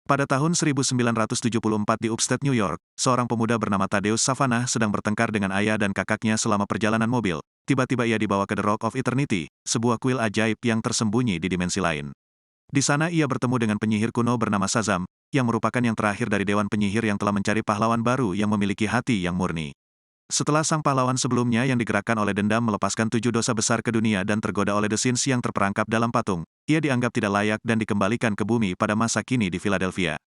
Pada tahun 1974 di Upstate New York, seorang pemuda bernama Thaddeus Savannah sedang bertengkar dengan ayah dan kakaknya selama perjalanan mobil. Tiba-tiba ia dibawa ke The Rock of Eternity, sebuah kuil ajaib yang tersembunyi di dimensi lain. Di sana ia bertemu dengan penyihir kuno bernama Shazam, yang merupakan yang terakhir dari dewan penyihir yang telah mencari pahlawan baru yang memiliki hati yang murni. Setelah sang pahlawan sebelumnya yang digerakkan oleh dendam melepaskan 7 dosa besar ke dunia dan tergoda oleh The Sins yang terperangkap dalam patung, ia dianggap tidak layak dan dikembalikan ke bumi pada masa kini di Philadelphia.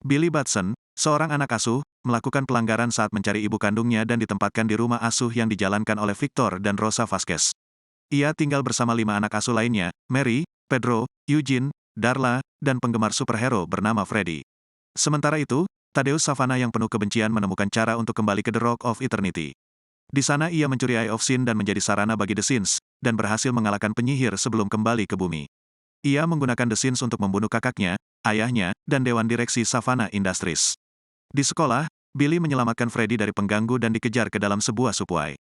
Billy Batson, seorang anak asuh, melakukan pelanggaran saat mencari ibu kandungnya dan ditempatkan di rumah asuh yang dijalankan oleh Victor dan Rosa Vasquez. Ia tinggal bersama 5 anak asuh lainnya, Mary, Pedro, Eugene, Darla, dan penggemar superhero bernama Freddy. Sementara itu, Thaddeus Savannah yang penuh kebencian menemukan cara untuk kembali ke The Rock of Eternity. Di sana ia mencuri Eye of Sin dan menjadi sarana bagi The Sins, dan berhasil mengalahkan penyihir sebelum kembali ke bumi. Ia menggunakan The Sins untuk membunuh kakaknya, ayahnya, dan dewan direksi Savannah Industries. Di sekolah, Billy menyelamatkan Freddy dari pengganggu dan dikejar ke dalam sebuah subway.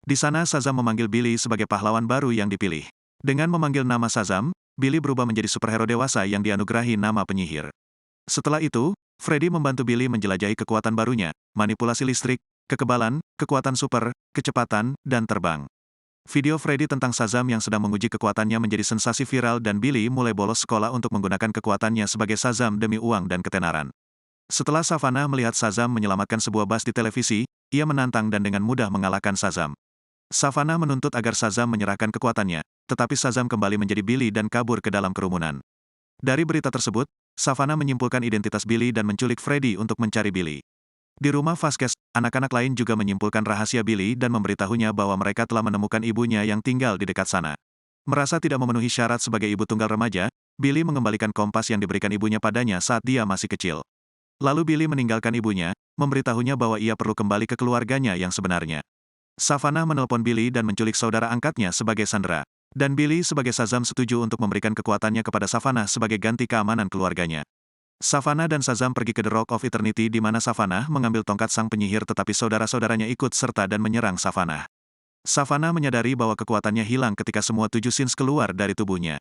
Di sana Shazam memanggil Billy sebagai pahlawan baru yang dipilih. Dengan memanggil nama Shazam, Billy berubah menjadi superhero dewasa yang dianugerahi nama penyihir. Setelah itu, Freddy membantu Billy menjelajahi kekuatan barunya, manipulasi listrik, kekebalan, kekuatan super, kecepatan, dan terbang. Video Freddy tentang Shazam yang sedang menguji kekuatannya menjadi sensasi viral dan Billy mulai bolos sekolah untuk menggunakan kekuatannya sebagai Shazam demi uang dan ketenaran. Setelah Savannah melihat Shazam menyelamatkan sebuah bus di televisi, ia menantang dan dengan mudah mengalahkan Shazam. Savannah menuntut agar Shazam menyerahkan kekuatannya, tetapi Shazam kembali menjadi Billy dan kabur ke dalam kerumunan. Dari berita tersebut, Savannah menyimpulkan identitas Billy dan menculik Freddy untuk mencari Billy. Di rumah Vasquez, anak-anak lain juga menyimpulkan rahasia Billy dan memberitahunya bahwa mereka telah menemukan ibunya yang tinggal di dekat sana. Merasa tidak memenuhi syarat sebagai ibu tunggal remaja, Billy mengembalikan kompas yang diberikan ibunya padanya saat dia masih kecil. Lalu Billy meninggalkan ibunya, memberitahunya bahwa ia perlu kembali ke keluarganya yang sebenarnya. Savannah menelpon Billy dan menculik saudara angkatnya sebagai sandera. Dan Billy sebagai Shazam setuju untuk memberikan kekuatannya kepada Savannah sebagai ganti keamanan keluarganya. Savannah dan Shazam pergi ke The Rock of Eternity di mana Savannah mengambil tongkat sang penyihir tetapi saudara-saudaranya ikut serta dan menyerang Savannah. Savannah menyadari bahwa kekuatannya hilang ketika semua 7 Sins keluar dari tubuhnya.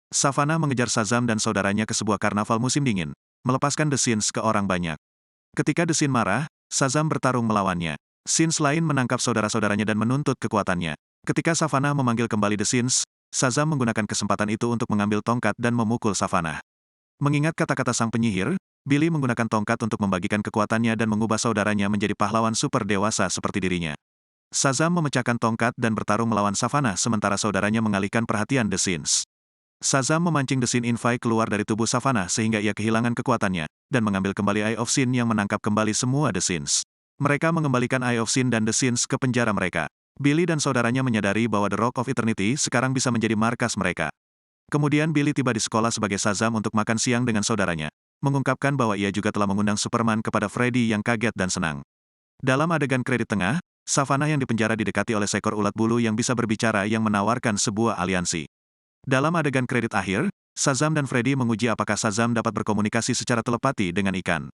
Savannah mengejar Shazam dan saudaranya ke sebuah karnaval musim dingin, melepaskan The Sins ke orang banyak. Ketika The Sins marah, Shazam bertarung melawannya. Sins lain menangkap saudara-saudaranya dan menuntut kekuatannya. Ketika Savannah memanggil kembali The Sins, Shazam menggunakan kesempatan itu untuk mengambil tongkat dan memukul Savannah. Mengingat kata-kata sang penyihir, Billy menggunakan tongkat untuk membagikan kekuatannya dan mengubah saudaranya menjadi pahlawan super dewasa seperti dirinya. Shazam memecahkan tongkat dan bertarung melawan Savannah sementara saudaranya mengalihkan perhatian The Sins. Shazam memancing The Sin Infi keluar dari tubuh Savannah sehingga ia kehilangan kekuatannya, dan mengambil kembali Eye of Sin yang menangkap kembali semua The Sins. Mereka mengembalikan Eye of Sin dan The Sins ke penjara mereka. Billy dan saudaranya menyadari bahwa The Rock of Eternity sekarang bisa menjadi markas mereka. Kemudian Billy tiba di sekolah sebagai Shazam untuk makan siang dengan saudaranya, mengungkapkan bahwa ia juga telah mengundang Superman kepada Freddy yang kaget dan senang. Dalam adegan kredit tengah, Savannah yang dipenjara didekati oleh seekor ulat bulu yang bisa berbicara yang menawarkan sebuah aliansi. Dalam adegan kredit akhir, Shazam dan Freddy menguji apakah Shazam dapat berkomunikasi secara telepati dengan ikan.